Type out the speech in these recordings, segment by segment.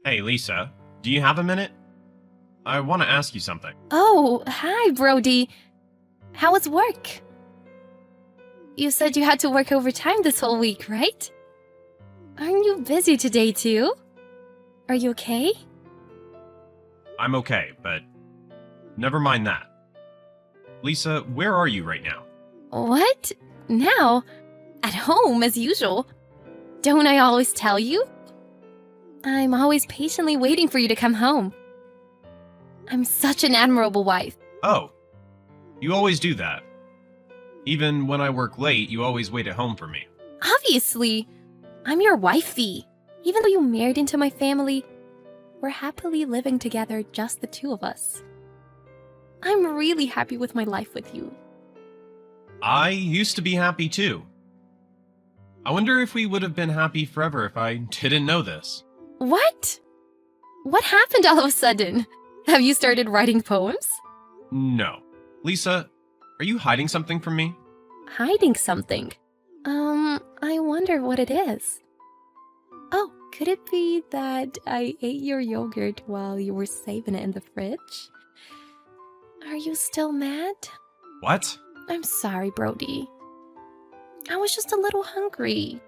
Hey, Lisa, do you have a minute? I want to ask you something. Oh, hi, Brody. How was work? You said you had to work overtime this whole week, right? Aren't you busy today, too? Are you okay? I'm okay, but never mind that. Lisa, where are you right now? What? Now? At home, as usual. Don't I always tell you? I'm always patiently waiting for you to come home. I'm such an admirable wife. Oh, you always do that. Even when I work late, you always wait at home for me. Obviously, I'm your wifey. Even though you married into my family, we're happily living together, just the two of us. I'm really happy with my life with you. I used to be happy too. I wonder if we would have been happy forever if I didn't know this. What? What happened all of a sudden? Have you started writing poems? No. Lisa, are you hiding something from me? Hiding something? I wonder what it is. Oh, could it be that I ate your yogurt while you were saving it in the fridge? Are you still mad? What? I'm sorry, Brody. I was just a little hungry.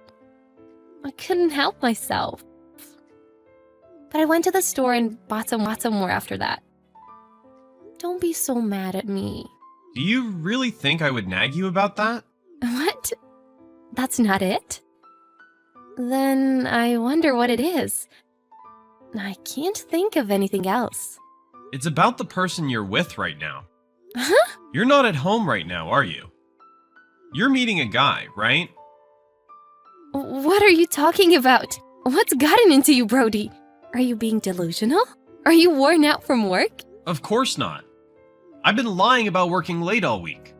I couldn't help myself. But I went to the store and bought some more after that. Don't be so mad at me. Do you really think I would nag you about that? What? That's not it? Then I wonder what it is. I can't think of anything else. It's about the person you're with right now. Huh? You're not at home right now, are you? You're meeting a guy, right? What are you talking about? What's gotten into you, Brody? Are you being delusional? Are you worn out from work? Of course not. I've been lying about working late all week.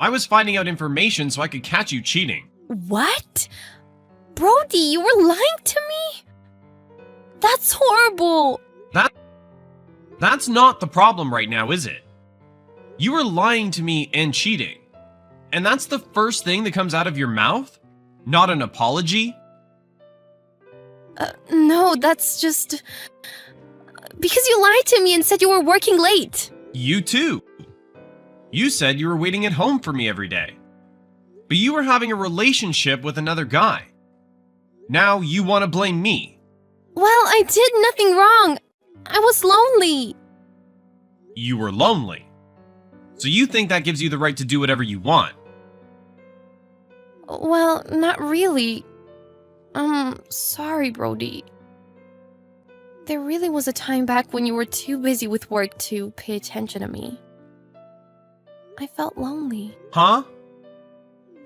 I was finding out information so I could catch you cheating. What? Brody, you were lying to me? That's horrible. That's not the problem right now, is it? You were lying to me and cheating. And that's the first thing that comes out of your mouth? Not an apology? No, that's just... because you lied to me and said you were working late. You too. You said you were waiting at home for me every day. But you were having a relationship with another guy. Now you want to blame me. Well, I did nothing wrong. I was lonely. You were lonely. So you think that gives you the right to do whatever you want. Well, not really. Sorry, Brody. There really was a time back when you were too busy with work to pay attention to me. I felt lonely. Huh?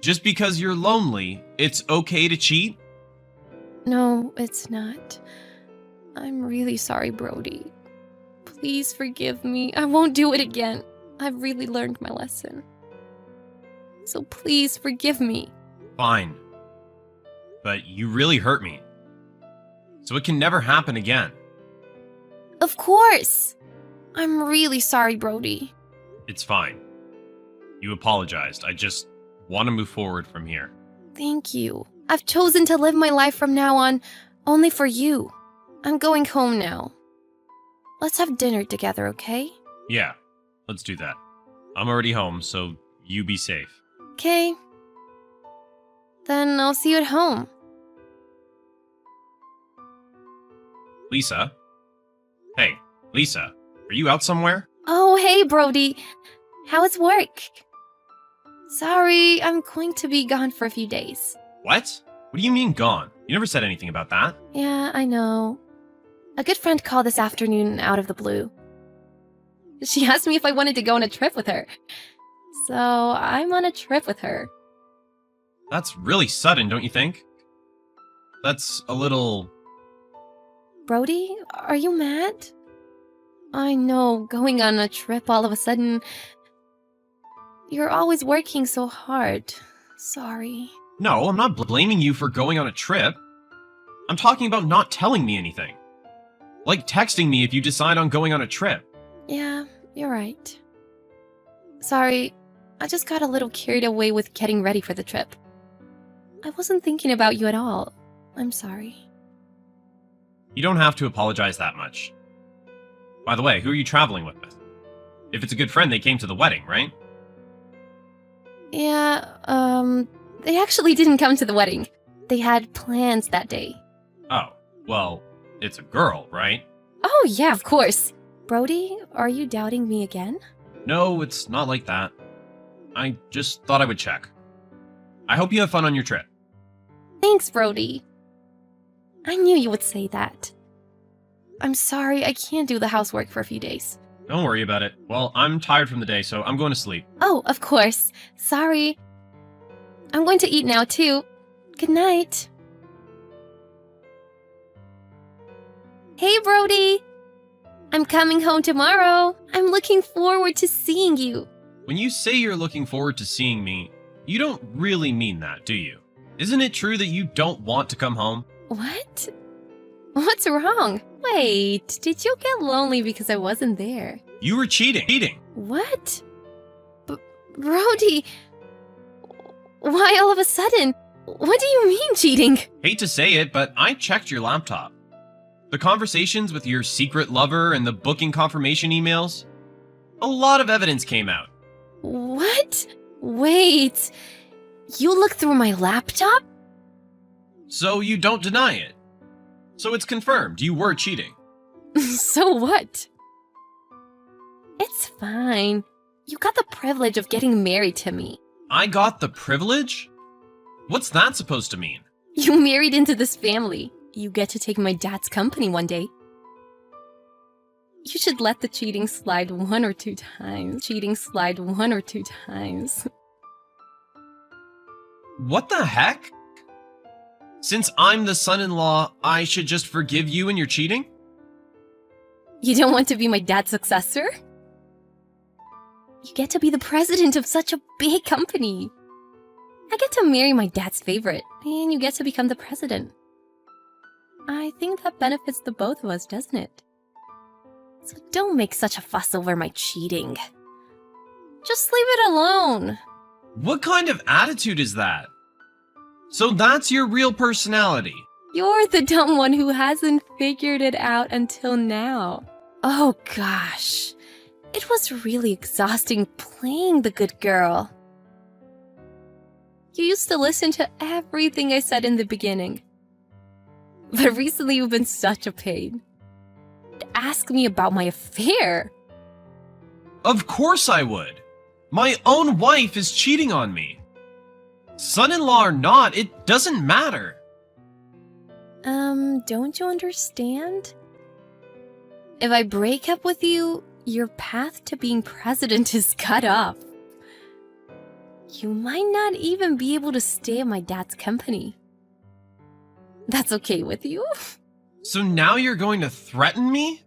Just because you're lonely, it's okay to cheat? No, it's not. I'm really sorry, Brody. Please forgive me. I won't do it again. I've really learned my lesson. So please forgive me. Fine. But you really hurt me. So it can never happen again. Of course! I'm really sorry, Brody. It's fine. You apologized. I just want to move forward from here. Thank you. I've chosen to live my life from now on only for you. I'm going home now. Let's have dinner together, okay? Yeah, let's do that. I'm already home, so you be safe. Okay. Then I'll see you at home. Lisa? Hey, Lisa, are you out somewhere? Oh, hey, Brody. How is work? Sorry, I'm going to be gone for a few days. What? What do you mean gone? You never said anything about that. Yeah, I know. A good friend called this afternoon out of the blue. She asked me if I wanted to go on a trip with her. So I'm on a trip with her. That's really sudden, don't you think? That's a little... Brody, are you mad? I know, going on a trip all of a sudden. You're always working so hard. Sorry. No, I'm not blaming you for going on a trip. I'm talking about not telling me anything. Like texting me if you decide on going on a trip. Yeah, you're right. Sorry, I just got a little carried away with getting ready for the trip. I wasn't thinking about you at all. I'm sorry. You don't have to apologize that much. By the way, who are you traveling with? If it's a good friend, they came to the wedding, right? Yeah, they actually didn't come to the wedding. They had plans that day. Oh, well, it's a girl, right? Oh, yeah, of course. Brody, are you doubting me again? No, it's not like that. I just thought I would check. I hope you have fun on your trip. Thanks, Brody. I knew you would say that. I'm sorry, I can't do the housework for a few days. Don't worry about it. Well, I'm tired from the day, so I'm going to sleep. Oh, of course. Sorry. I'm going to eat now, too. Good night. Hey, Brody. I'm coming home tomorrow. I'm looking forward to seeing you. When you say you're looking forward to seeing me, you don't really mean that, do you? Isn't it true that you don't want to come home? What? What's wrong? Wait, did you get lonely because I wasn't there? You were cheating. What? Brody, why all of a sudden? What do you mean cheating? Hate to say it, but I checked your laptop. The conversations with your secret lover and the booking confirmation emails, a lot of evidence came out. What? Wait, you looked through my laptop? So you don't deny it. So it's confirmed you were cheating. So what? It's fine. You got the privilege of getting married to me. I got the privilege? What's that supposed to mean? You married into this family. You get to take my dad's company one day. You should let the cheating slide 1 or 2 times. What the heck? Since I'm the son-in-law, I should just forgive you and your cheating? You don't want to be my dad's successor? You get to be the president of such a big company. I get to marry my dad's favorite, and you get to become the president. I think that benefits the both of us, doesn't it? So don't make such a fuss over my cheating. Just leave it alone. What kind of attitude is that? So that's your real personality? You're the dumb one who hasn't figured it out until now. Oh gosh. It was really exhausting playing the good girl. You used to listen to everything I said in the beginning. But recently you've been such a pain. Ask me about my affair. Of course I would. My own wife is cheating on me. Son-in-law or not, it doesn't matter. Don't you understand? If I break up with you, your path to being president is cut off. You might not even be able to stay at my dad's company. That's okay with you? So now you're going to threaten me?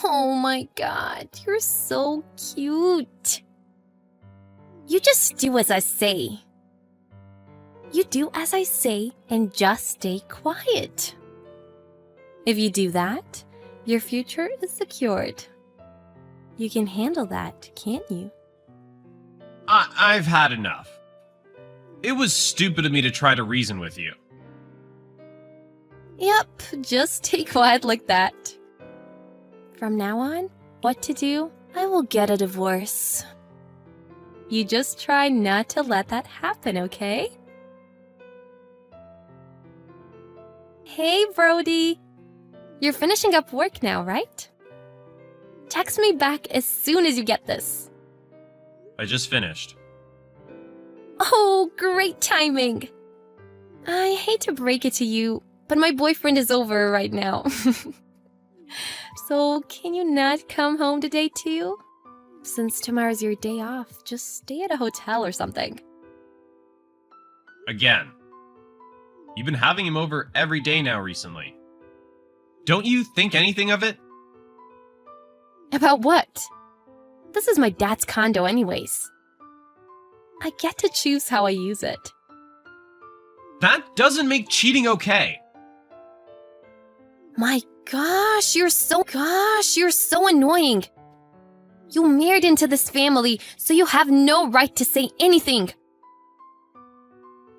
Oh my god, you're so cute. You just do as I say. You do as I say and just stay quiet. If you do that, your future is secured. You can handle that, can't you? I've had enough. It was stupid of me to try to reason with you. Yep, just stay quiet like that. From now on, what to do? I will get a divorce. You just try not to let that happen, okay? Hey, Brody. You're finishing up work now, right? Text me back as soon as you get this. I just finished. Oh, great timing. I hate to break it to you, but my boyfriend is over right now. So, can you not come home today too? Since tomorrow's your day off, just stay at a hotel or something. Again. You've been having him over every day now recently. Don't you think anything of it? About what? This is my dad's condo anyways. I get to choose how I use it. That doesn't make cheating okay. My gosh, you're so annoying. You married into this family, so you have no right to say anything.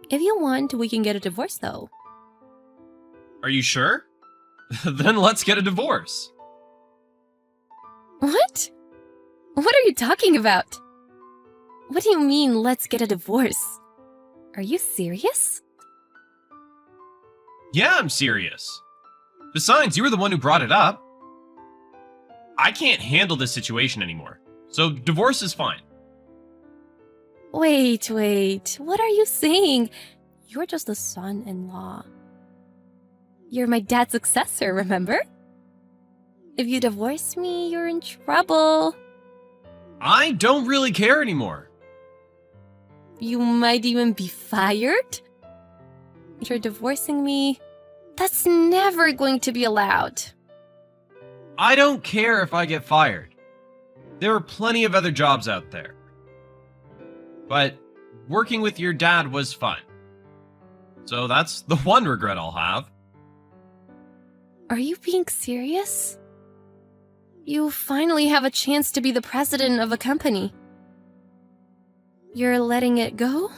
If you want, we can get a divorce though. Are you sure? Then let's get a divorce. What? What are you talking about? What do you mean, let's get a divorce? Are you serious? Yeah, I'm serious. Besides, you were the one who brought it up. I can't handle this situation anymore, so divorce is fine. Wait. What are you saying? You're just a son-in-law. You're my dad's successor, remember? If you divorce me, you're in trouble. I don't really care anymore. You might even be fired. You're divorcing me. That's never going to be allowed. I don't care if I get fired. There are plenty of other jobs out there. But working with your dad was fun. So that's the one regret I'll have. Are you being serious? You finally have a chance to be the president of a company. You're letting it go?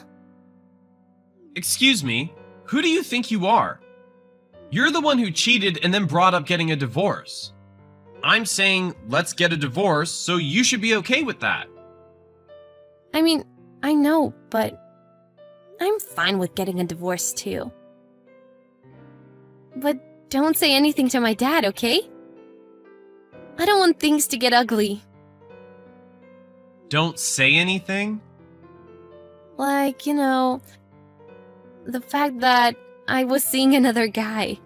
Excuse me, who do you think you are? You're the one who cheated and then brought up getting a divorce. I'm saying, let's get a divorce, so you should be okay with that. I mean, I know, but I'm fine with getting a divorce too. But don't say anything to my dad, okay? I don't want things to get ugly. Don't say anything? Like, you know, the fact that I was seeing another guy.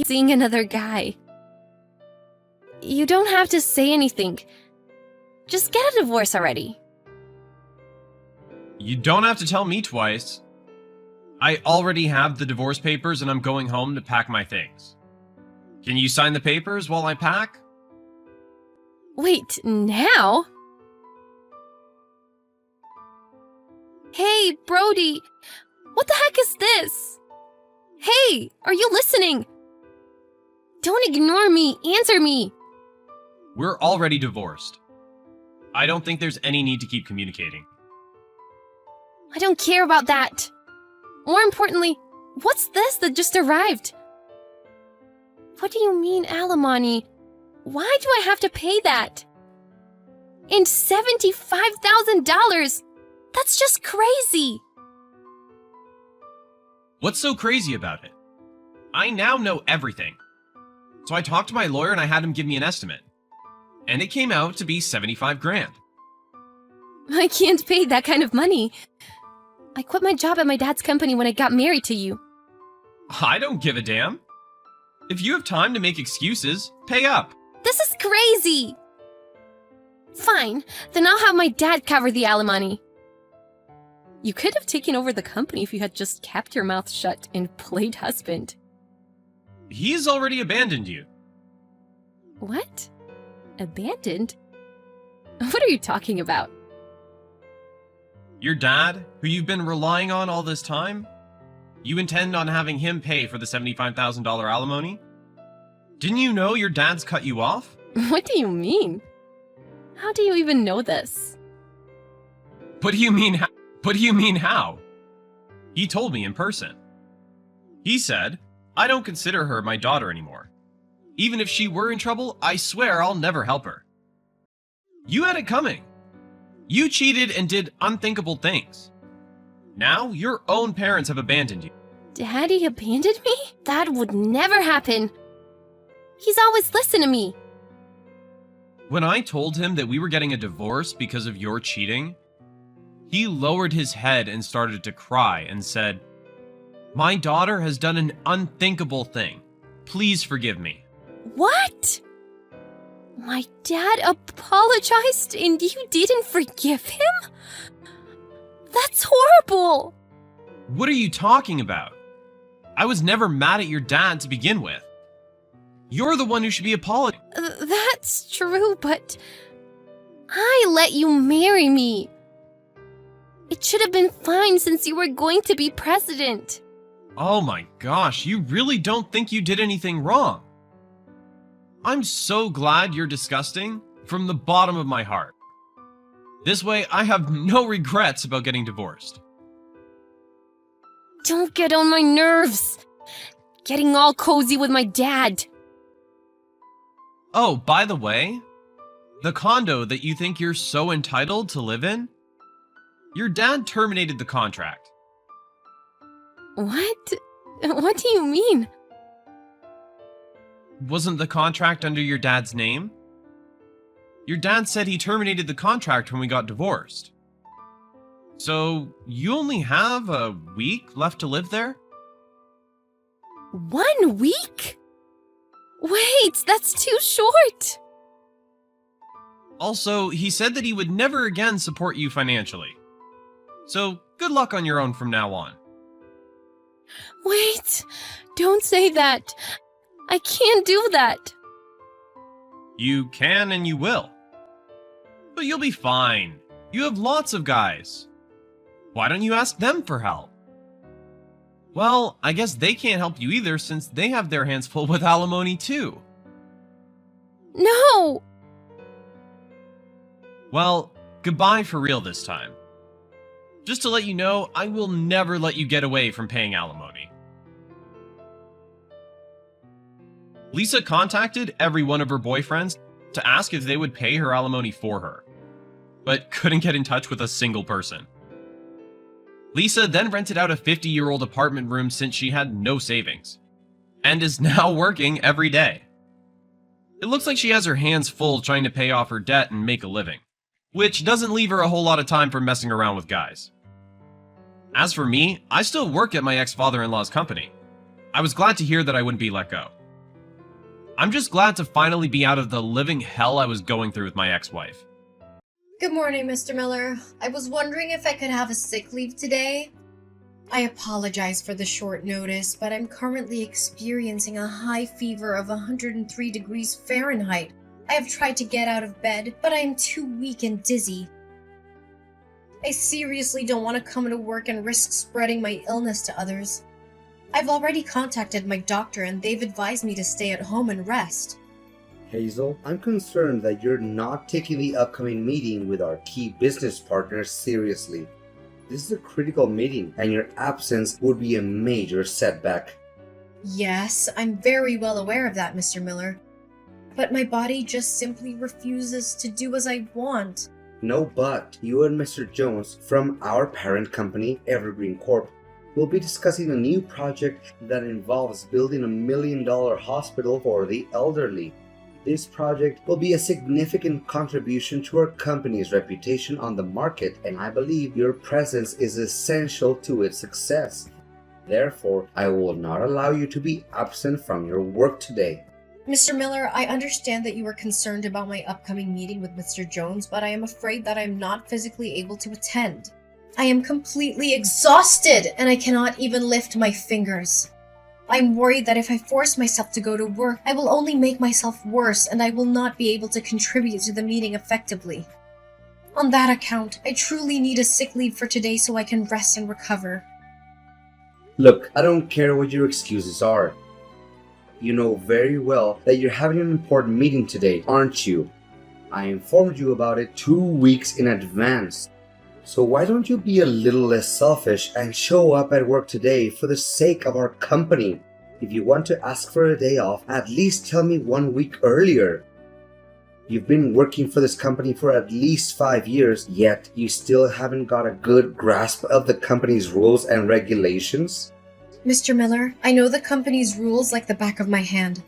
Seeing another guy. You don't have to say anything. Just get a divorce already. You don't have to tell me twice. I already have the divorce papers and I'm going home to pack my things. Can you sign the papers while I pack? Wait, now? Hey, Brody! What the heck is this? Hey, are you listening? Don't ignore me, answer me! We're already divorced. I don't think there's any need to keep communicating. I don't care about that. More importantly, what's this that just arrived? What do you mean, alimony? Why do I have to pay that? And $75,000! That's just crazy! What's so crazy about it? I now know everything. So I talked to my lawyer and I had him give me an estimate. And it came out to be 75 grand. I can't pay that kind of money. I quit my job at my dad's company when I got married to you. I don't give a damn. If you have time to make excuses, pay up. This is crazy! Fine, then I'll have my dad cover the alimony. You could have taken over the company if you had just kept your mouth shut and played husband. He's already abandoned you. What? Abandoned? What are you talking about? Your dad, who you've been relying on all this time? You intend on having him pay for the $75,000 alimony? Didn't you know your dad's cut you off? What do you mean? How do you even know this? What do you mean how? He told me in person. He said, I don't consider her my daughter anymore. Even if she were in trouble, I swear I'll never help her. You had it coming. You cheated and did unthinkable things. Now your own parents have abandoned you. Daddy abandoned me? That would never happen. He's always listened to me. When I told him that we were getting a divorce because of your cheating, he lowered his head and started to cry and said, My daughter has done an unthinkable thing. Please forgive me. What? My dad apologized and you didn't forgive him? That's horrible! What are you talking about? I was never mad at your dad to begin with. You're the one who should be apologizing. That's true, but I let you marry me. It should have been fine since you were going to be president. Oh my gosh, you really don't think you did anything wrong. I'm so glad you're disgusting from the bottom of my heart. This way, I have no regrets about getting divorced. Don't get on my nerves. getting all cozy with my dad. Oh, by the way, the condo that you think you're so entitled to live in, your dad terminated the contract. What? What do you mean? Wasn't the contract under your dad's name? Your dad said he terminated the contract when we got divorced. So, you only have a week left to live there? 1 week? Wait, that's too short. Also, he said that he would never again support you financially. So, good luck on your own from now on. Wait, don't say that. I can't do that. You can and you will. But you'll be fine. You have lots of guys. Why don't you ask them for help? Well, I guess they can't help you either since they have their hands full with alimony too. No! Well, goodbye for real this time. Just to let you know, I will never let you get away from paying alimony. Lisa contacted every one of her boyfriends to ask if they would pay her alimony for her, but couldn't get in touch with a single person. Lisa then rented out a 50-year-old apartment room since she had no savings, and is now working every day. It looks like she has her hands full trying to pay off her debt and make a living, which doesn't leave her a whole lot of time for messing around with guys. As for me, I still work at my ex-father-in-law's company. I was glad to hear that I wouldn't be let go. I'm just glad to finally be out of the living hell I was going through with my ex-wife. Good morning, Mr. Miller. I was wondering if I could have a sick leave today. I apologize for the short notice, but I'm currently experiencing a high fever of 103 degrees Fahrenheit. I have tried to get out of bed, but I am too weak and dizzy. I seriously don't want to come to work and risk spreading my illness to others. I've already contacted my doctor and they've advised me to stay at home and rest. Hazel, I'm concerned that you're not taking the upcoming meeting with our key business partners seriously. This is a critical meeting, and your absence would be a major setback. Yes, I'm very well aware of that, Mr. Miller. But my body just simply refuses to do as I want. No, but you and Mr. Jones from our parent company, Evergreen Corp, will be discussing a new project that involves building $1 million hospital for the elderly. This project will be a significant contribution to our company's reputation on the market, and I believe your presence is essential to its success. Therefore, I will not allow you to be absent from your work today. Mr. Miller, I understand that you are concerned about my upcoming meeting with Mr. Jones, but I am afraid that I am not physically able to attend. I am completely exhausted, and I cannot even lift my fingers. I'm worried that if I force myself to go to work, I will only make myself worse, and I will not be able to contribute to the meeting effectively. On that account, I truly need a sick leave for today so I can rest and recover. Look, I don't care what your excuses are. You know very well that you're having an important meeting today, aren't you? I informed you about it 2 weeks in advance. So why don't you be a little less selfish and show up at work today for the sake of our company? If you want to ask for a day off, at least tell me 1 week earlier. You've been working for this company for at least 5 years, yet you still haven't got a good grasp of the company's rules and regulations? Mr. Miller, I know the company's rules like the back of my hand.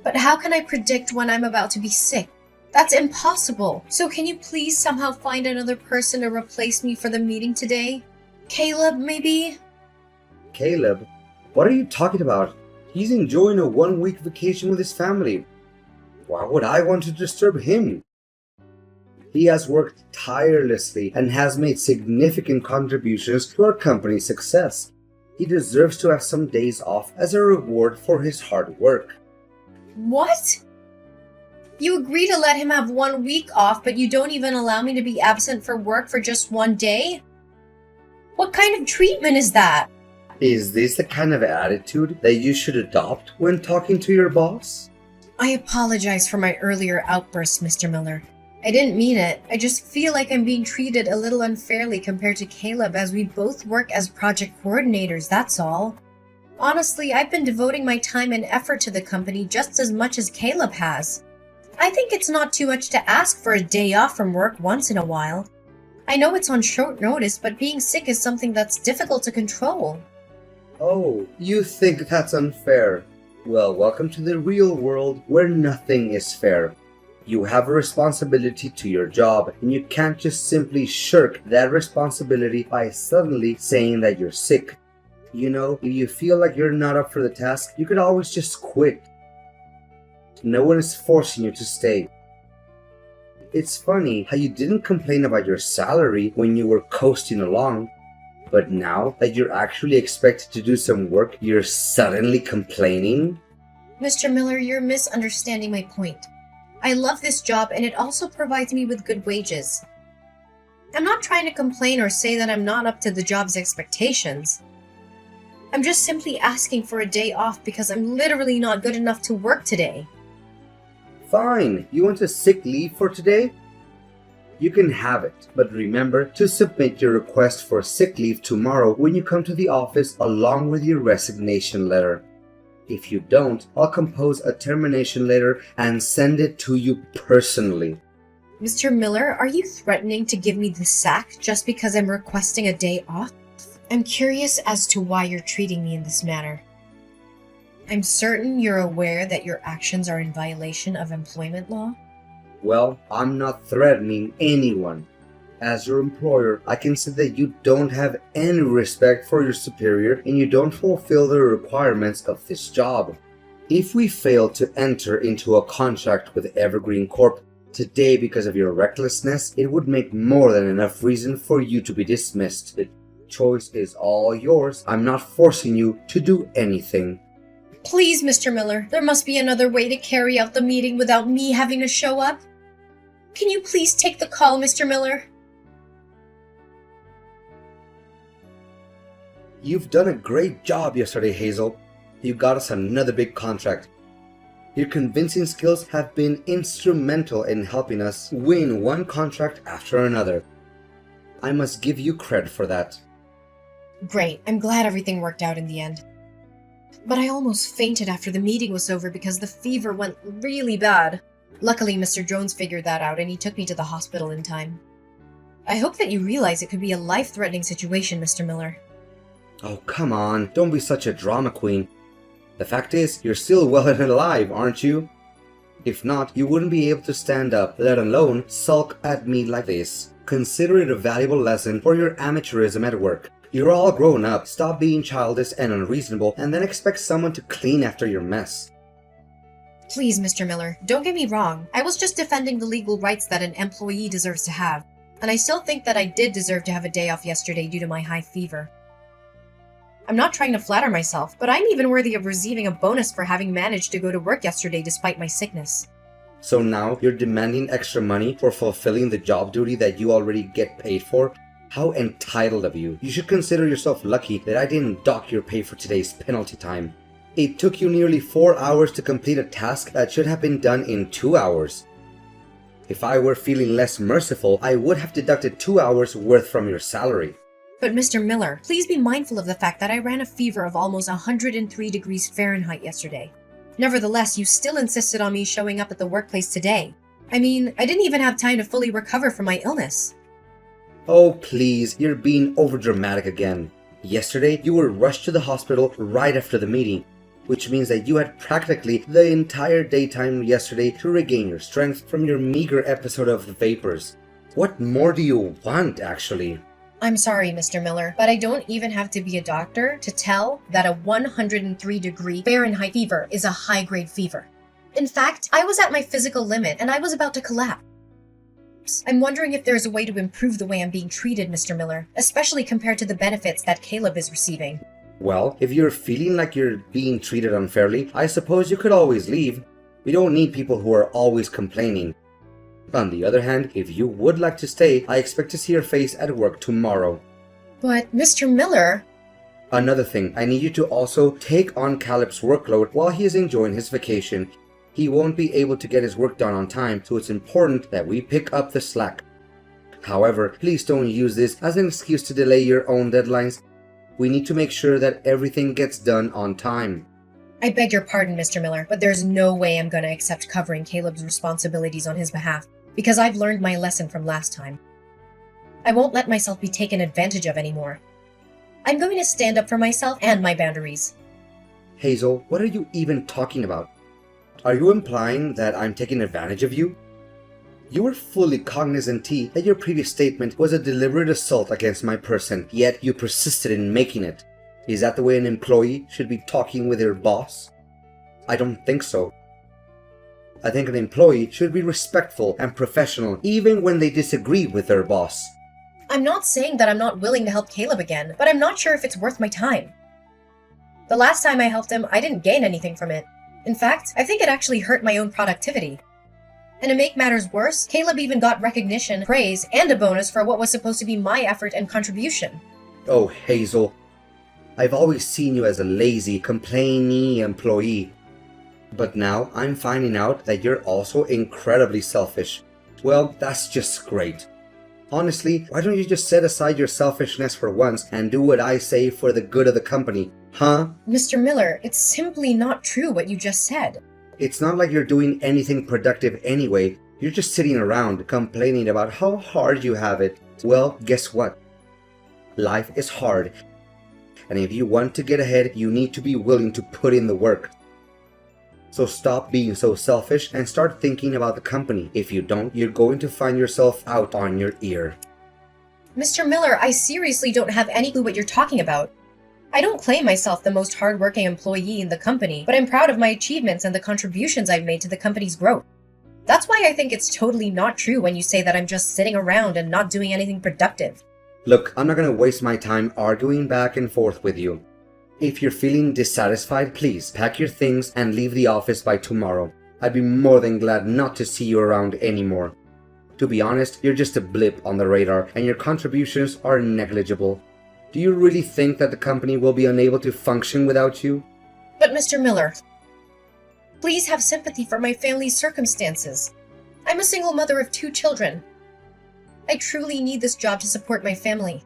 But how can I predict when I'm about to be sick? That's impossible. So can you please somehow find another person to replace me for the meeting today? Caleb, maybe? Caleb? What are you talking about? He's enjoying a 1 week vacation with his family. Why would I want to disturb him? He has worked tirelessly and has made significant contributions to our company's success. He deserves to have some days off as a reward for his hard work. What? You agree to let him have 1 week off, but you don't even allow me to be absent for work for just 1 day? What kind of treatment is that? Is this the kind of attitude that you should adopt when talking to your boss? I apologize for my earlier outburst, Mr. Miller. I didn't mean it. I just feel like I'm being treated a little unfairly compared to Caleb, as we both work as project coordinators, that's all. Honestly, I've been devoting my time and effort to the company just as much as Caleb has. I think it's not too much to ask for a day off from work once in a while. I know it's on short notice, but being sick is something that's difficult to control. Oh, you think that's unfair? Well, welcome to the real world where nothing is fair. You have a responsibility to your job, and you can't just simply shirk that responsibility by suddenly saying that you're sick. You know, if you feel like you're not up for the task, you could always just quit. No one is forcing you to stay. It's funny how you didn't complain about your salary when you were coasting along, but now that you're actually expected to do some work, you're suddenly complaining? Mr. Miller, you're misunderstanding my point. I love this job and it also provides me with good wages. I'm not trying to complain or say that I'm not up to the job's expectations. I'm just simply asking for a day off because I'm literally not good enough to work today. Fine, you want a sick leave for today? You can have it, but remember to submit your request for sick leave tomorrow when you come to the office along with your resignation letter. If you don't, I'll compose a termination letter and send it to you personally. Mr. Miller, are you threatening to give me the sack just because I'm requesting a day off? I'm curious as to why you're treating me in this manner. I'm certain you're aware that your actions are in violation of employment law. Well, I'm not threatening anyone. As your employer, I can say that you don't have any respect for your superior and you don't fulfill the requirements of this job. If we fail to enter into a contract with Evergreen Corp today because of your recklessness, it would make more than enough reason for you to be dismissed. The choice is all yours. I'm not forcing you to do anything. Please, Mr. Miller, there must be another way to carry out the meeting without me having to show up. Can you please take the call, Mr. Miller? You've done a great job yesterday, Hazel. You got us another big contract. Your convincing skills have been instrumental in helping us win one contract after another. I must give you credit for that. Great, I'm glad everything worked out in the end. But I almost fainted after the meeting was over because the fever went really bad. Luckily, Mr. Jones figured that out and he took me to the hospital in time. I hope that you realize it could be a life-threatening situation, Mr. Miller. Oh, come on. Don't be such a drama queen. The fact is, you're still well and alive, aren't you? If not, you wouldn't be able to stand up, let alone sulk at me like this. Consider it a valuable lesson for your amateurism at work. You're all grown up, stop being childish and unreasonable, and then expect someone to clean after your mess. Please, Mr. Miller, don't get me wrong. I was just defending the legal rights that an employee deserves to have. And I still think that I did deserve to have a day off yesterday due to my high fever. I'm not trying to flatter myself, but I'm even worthy of receiving a bonus for having managed to go to work yesterday despite my sickness. So now you're demanding extra money for fulfilling the job duty that you already get paid for? How entitled of you. You should consider yourself lucky that I didn't dock your pay for today's penalty time. It took you nearly 4 hours to complete a task that should have been done in 2 hours. If I were feeling less merciful, I would have deducted 2 hours worth from your salary. But Mr. Miller, please be mindful of the fact that I ran a fever of almost 103 degrees Fahrenheit yesterday. Nevertheless, you still insisted on me showing up at the workplace today. I mean, I didn't even have time to fully recover from my illness. Oh please, you're being overdramatic again. Yesterday, you were rushed to the hospital right after the meeting, which means that you had practically the entire daytime yesterday to regain your strength from your meager episode of the vapors. What more do you want, actually? I'm sorry, Mr. Miller, but I don't even have to be a doctor to tell that a 103 degree Fahrenheit fever is a high-grade fever. In fact, I was at my physical limit and I was about to collapse. I'm wondering if there's a way to improve the way I'm being treated, Mr. Miller, especially compared to the benefits that Caleb is receiving. Well, if you're feeling like you're being treated unfairly, I suppose you could always leave. We don't need people who are always complaining. On the other hand, if you would like to stay, I expect to see your face at work tomorrow. But, Mr. Miller... Another thing, I need you to also take on Caleb's workload while he is enjoying his vacation. He won't be able to get his work done on time, so it's important that we pick up the slack. However, please don't use this as an excuse to delay your own deadlines. We need to make sure that everything gets done on time. I beg your pardon, Mr. Miller, but there's no way I'm going to accept covering Caleb's responsibilities on his behalf, because I've learned my lesson from last time. I won't let myself be taken advantage of anymore. I'm going to stand up for myself and my boundaries. Hazel, what are you even talking about? Are you implying that I'm taking advantage of you? You were fully cognizant, T, that your previous statement was a deliberate assault against my person, yet you persisted in making it. Is that the way an employee should be talking with their boss? I don't think so. I think an employee should be respectful and professional even when they disagree with their boss. I'm not saying that I'm not willing to help Caleb again, but I'm not sure if it's worth my time. The last time I helped him, I didn't gain anything from it. In fact, I think it actually hurt my own productivity. And to make matters worse, Caleb even got recognition, praise, and a bonus for what was supposed to be my effort and contribution. Oh, Hazel. I've always seen you as a lazy, complainy employee. But now I'm finding out that you're also incredibly selfish. Well, that's just great. Honestly, why don't you just set aside your selfishness for once and do what I say for the good of the company, huh? Mr. Miller, it's simply not true what you just said. It's not like you're doing anything productive anyway. You're just sitting around complaining about how hard you have it. Well, guess what? Life is hard. And if you want to get ahead, you need to be willing to put in the work. So stop being so selfish and start thinking about the company. If you don't, you're going to find yourself out on your ear. Mr. Miller, I seriously don't have any clue what you're talking about. I don't claim myself the most hardworking employee in the company, but I'm proud of my achievements and the contributions I've made to the company's growth. That's why I think it's totally not true when you say that I'm just sitting around and not doing anything productive. Look, I'm not going to waste my time arguing back and forth with you. If you're feeling dissatisfied, please pack your things and leave the office by tomorrow. I'd be more than glad not to see you around anymore. To be honest, you're just a blip on the radar and your contributions are negligible. Do you really think that the company will be unable to function without you? But Mr. Miller, please have sympathy for my family's circumstances. I'm a single mother of 2 children. I truly need this job to support my family.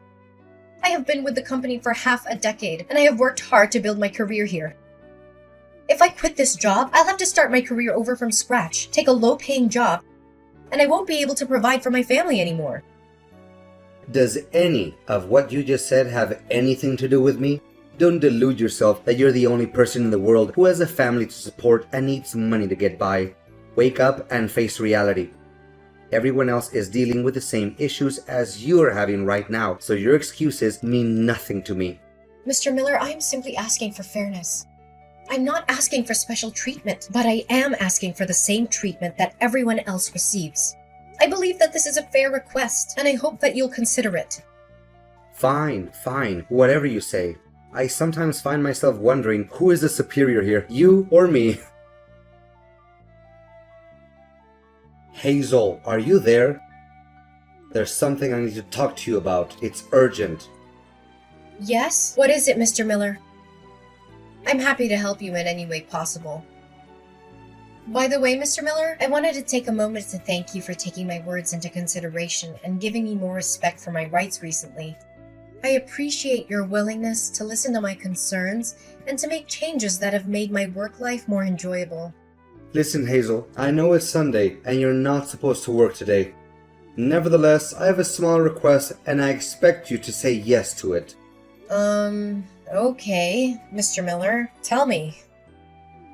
I have been with the company for half a decade, and I have worked hard to build my career here. If I quit this job, I'll have to start my career over from scratch, take a low-paying job, and I won't be able to provide for my family anymore. Does any of what you just said have anything to do with me? Don't delude yourself that you're the only person in the world who has a family to support and needs money to get by. Wake up and face reality. Everyone else is dealing with the same issues as you're having right now, so your excuses mean nothing to me. Mr. Miller, I am simply asking for fairness. I'm not asking for special treatment, but I am asking for the same treatment that everyone else receives. I believe that this is a fair request, and I hope that you'll consider it. Fine, whatever you say. I sometimes find myself wondering who is the superior here, you or me? Hazel, are you there? There's something I need to talk to you about. It's urgent. Yes? What is it, Mr. Miller? I'm happy to help you in any way possible. By the way, Mr. Miller, I wanted to take a moment to thank you for taking my words into consideration and giving me more respect for my rights recently. I appreciate your willingness to listen to my concerns and to make changes that have made my work life more enjoyable. Listen, Hazel, I know it's Sunday and you're not supposed to work today. Nevertheless, I have a small request and I expect you to say yes to it. Okay, Mr. Miller, tell me.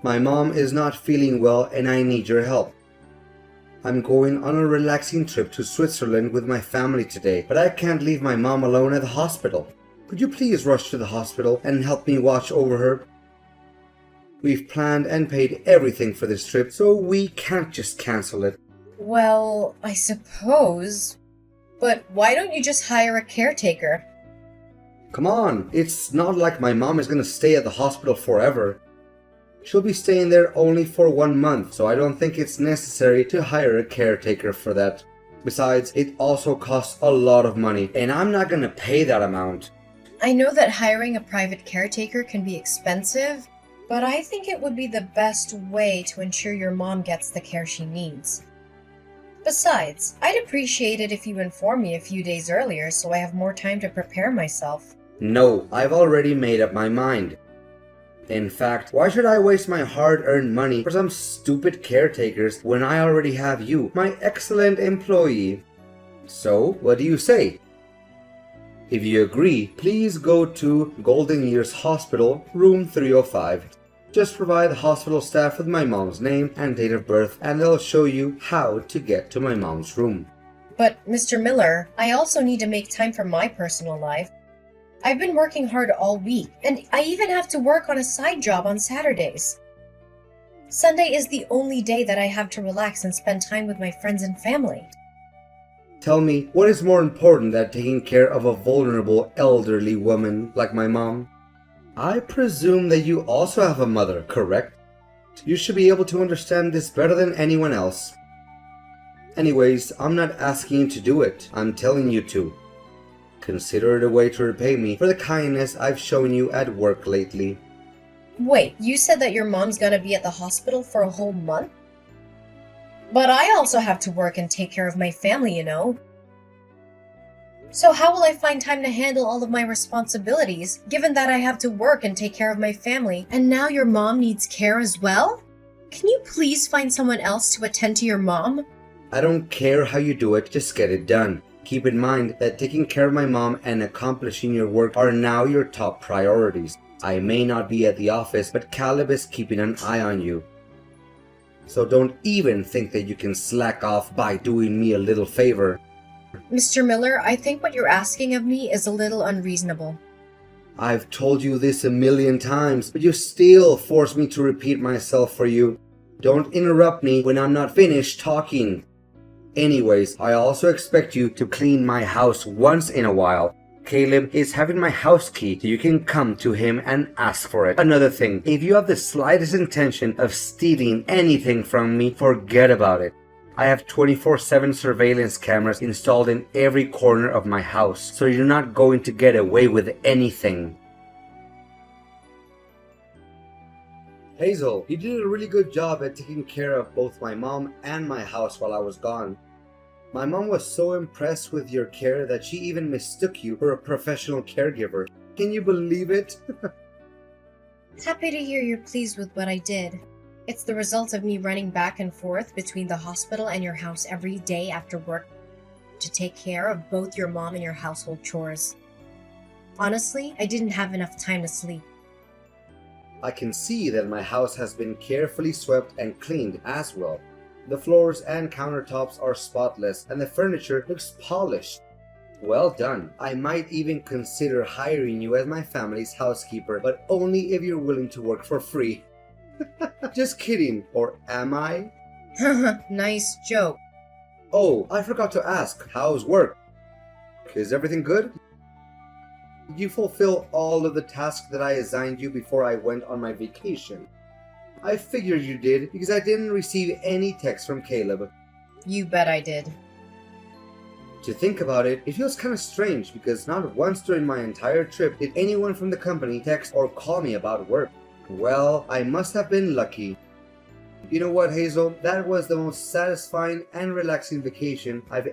My mom is not feeling well and I need your help. I'm going on a relaxing trip to Switzerland with my family today, but I can't leave my mom alone at the hospital. Could you please rush to the hospital and help me watch over her? We've planned and paid everything for this trip, so we can't just cancel it. Well, I suppose. But why don't you just hire a caretaker? Come on, it's not like my mom is gonna stay at the hospital forever. She'll be staying there only for 1 month, so I don't think it's necessary to hire a caretaker for that. Besides, it also costs a lot of money, and I'm not gonna pay that amount. I know that hiring a private caretaker can be expensive, but I think it would be the best way to ensure your mom gets the care she needs. Besides, I'd appreciate it if you inform me a few days earlier so I have more time to prepare myself. No, I've already made up my mind. In fact, why should I waste my hard-earned money for some stupid caretakers when I already have you, my excellent employee? So, what do you say? If you agree, please go to Golden Years Hospital, room 305. Just provide the hospital staff with my mom's name and date of birth, and they'll show you how to get to my mom's room. But, Mr. Miller, I also need to make time for my personal life. I've been working hard all week, and I even have to work on a side job on Saturdays. Sunday is the only day that I have to relax and spend time with my friends and family. Tell me, what is more important than taking care of a vulnerable elderly woman like my mom? I presume that you also have a mother, correct? You should be able to understand this better than anyone else. Anyways, I'm not asking you to do it, I'm telling you to. Consider it a way to repay me for the kindness I've shown you at work lately. Wait, you said that your mom's gonna be at the hospital for a whole month? But I also have to work and take care of my family, you know. So how will I find time to handle all of my responsibilities, given that I have to work and take care of my family, and now your mom needs care as well? Can you please find someone else to attend to your mom? I don't care how you do it, just get it done. Keep in mind that taking care of my mom and accomplishing your work are now your top priorities. I may not be at the office, but Caleb is keeping an eye on you. So don't even think that you can slack off by doing me a little favor. Mr. Miller, I think what you're asking of me is a little unreasonable. I've told you this a million times, but you still force me to repeat myself for you. Don't interrupt me when I'm not finished talking. Anyways, I also expect you to clean my house once in a while. Caleb is having my house key, so you can come to him and ask for it. Another thing, if you have the slightest intention of stealing anything from me, forget about it. I have 24/7 surveillance cameras installed in every corner of my house, so you're not going to get away with anything. Hazel, you did a really good job at taking care of both my mom and my house while I was gone. My mom was so impressed with your care that she even mistook you for a professional caregiver. Can you believe it? Happy to hear you're pleased with what I did. It's the result of me running back and forth between the hospital and your house every day after work to take care of both your mom and your household chores. Honestly, I didn't have enough time to sleep. I can see that my house has been carefully swept and cleaned as well. The floors and countertops are spotless and the furniture looks polished. Well done. I might even consider hiring you as my family's housekeeper, but only if you're willing to work for free. Just kidding, or am I? Nice joke. Oh, I forgot to ask, how's work? Is everything good? Did you fulfill all of the tasks that I assigned you before I went on my vacation? I figured you did because I didn't receive any text from Caleb. You bet I did. To think about it, it feels kind of strange because not once during my entire trip did anyone from the company text or call me about work. Well, I must have been lucky. You know what, Hazel? That was the most satisfying and relaxing vacation I've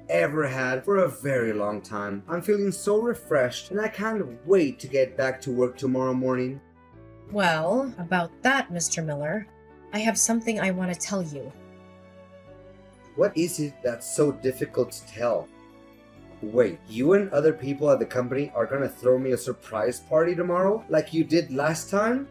ever had for a very long time. I'm feeling so refreshed and I can't wait to get back to work tomorrow morning. Well, about that, Mr. Miller, I have something I want to tell you. What is it that's so difficult to tell? Wait, you and other people at the company are gonna throw me a surprise party tomorrow, like you did last time?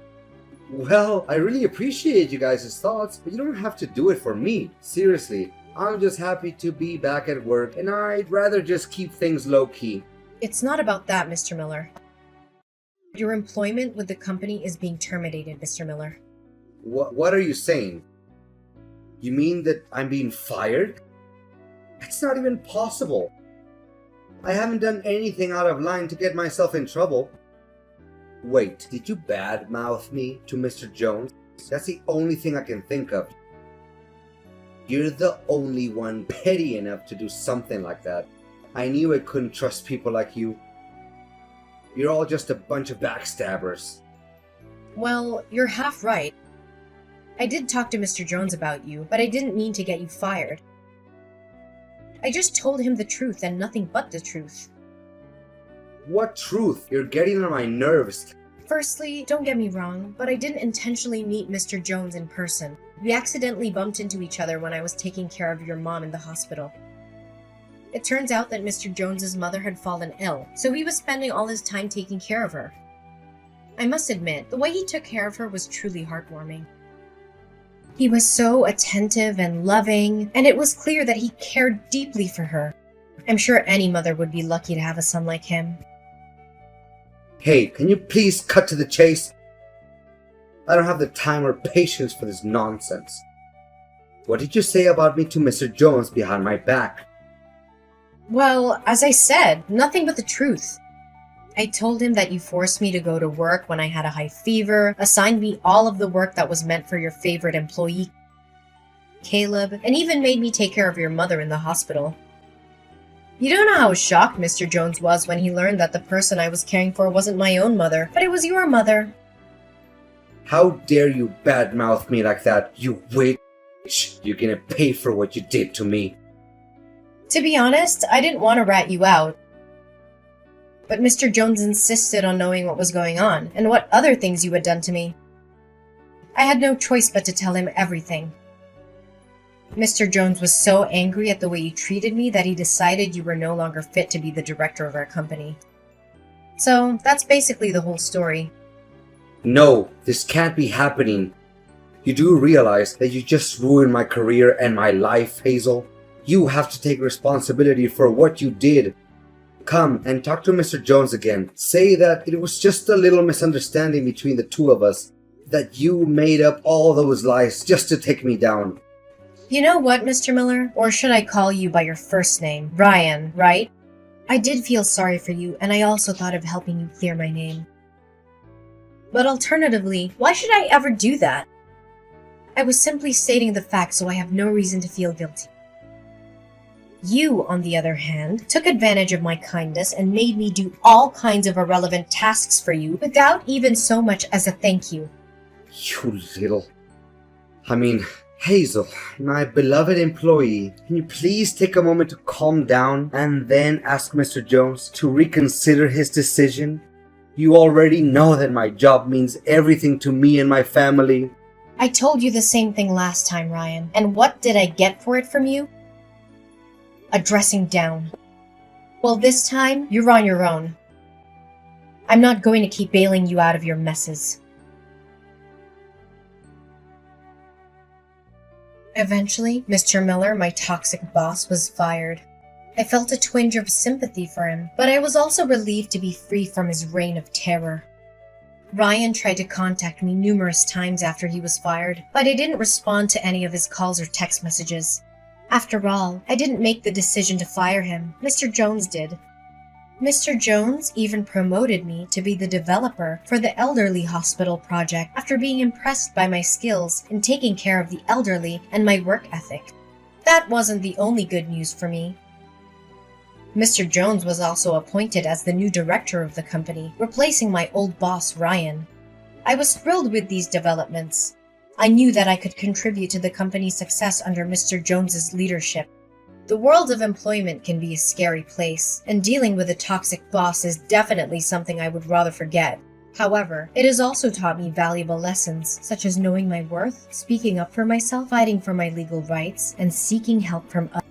Well, I really appreciate you guys' thoughts, but you don't have to do it for me. Seriously, I'm just happy to be back at work, and I'd rather just keep things low-key. It's not about that, Mr. Miller. Your employment with the company is being terminated, Mr. Miller. What are you saying? You mean that I'm being fired? That's not even possible. I haven't done anything out of line to get myself in trouble. Wait, did you badmouth me to Mr. Jones? That's the only thing I can think of. You're the only one petty enough to do something like that. I knew I couldn't trust people like you. You're all just a bunch of backstabbers. Well, you're half right. I did talk to Mr. Jones about you, but I didn't mean to get you fired. I just told him the truth and nothing but the truth. What truth? You're getting on my nerves. Firstly, don't get me wrong, but I didn't intentionally meet Mr. Jones in person. We accidentally bumped into each other when I was taking care of your mom in the hospital. It turns out that Mr. Jones's mother had fallen ill, so he was spending all his time taking care of her. I must admit, the way he took care of her was truly heartwarming. He was so attentive and loving, and it was clear that he cared deeply for her. I'm sure any mother would be lucky to have a son like him. Hey, can you please cut to the chase? I don't have the time or patience for this nonsense. What did you say about me to Mr. Jones behind my back? Well, as I said, nothing but the truth. I told him that you forced me to go to work when I had a high fever, assigned me all of the work that was meant for your favorite employee, Caleb, and even made me take care of your mother in the hospital. You don't know how shocked Mr. Jones was when he learned that the person I was caring for wasn't my own mother, but it was your mother. How dare you badmouth me like that, you witch! You're gonna pay for what you did to me. To be honest, I didn't want to rat you out. But Mr. Jones insisted on knowing what was going on, and what other things you had done to me. I had no choice but to tell him everything. Mr. Jones was so angry at the way you treated me that he decided you were no longer fit to be the director of our company. So, that's basically the whole story. No, this can't be happening. You do realize that you just ruined my career and my life, Hazel? You have to take responsibility for what you did. Come and talk to Mr. Jones again. Say that it was just a little misunderstanding between the two of us. That you made up all those lies just to take me down. You know what, Mr. Miller? Or should I call you by your first name? Ryan, right? I did feel sorry for you, and I also thought of helping you clear my name. But alternatively, why should I ever do that? I was simply stating the facts, so I have no reason to feel guilty. You, on the other hand, took advantage of my kindness and made me do all kinds of irrelevant tasks for you without even so much as a thank you. You little... Hazel, my beloved employee, can you please take a moment to calm down and then ask Mr. Jones to reconsider his decision? You already know that my job means everything to me and my family. I told you the same thing last time, Ryan, and what did I get for it from you? A dressing down. Well, this time, you're on your own. I'm not going to keep bailing you out of your messes. Eventually, Mr. Miller, my toxic boss, was fired. I felt a twinge of sympathy for him, but I was also relieved to be free from his reign of terror. Ryan tried to contact me numerous times after he was fired, but I didn't respond to any of his calls or text messages. After all, I didn't make the decision to fire him. Mr. Jones did. Mr. Jones even promoted me to be the developer for the elderly hospital project after being impressed by my skills in taking care of the elderly and my work ethic. That wasn't the only good news for me. Mr. Jones was also appointed as the new director of the company, replacing my old boss, Ryan. I was thrilled with these developments. I knew that I could contribute to the company's success under Mr. Jones's leadership. The world of employment can be a scary place, and dealing with a toxic boss is definitely something I would rather forget. However, it has also taught me valuable lessons, such as knowing my worth, speaking up for myself, fighting for my legal rights, and seeking help from others.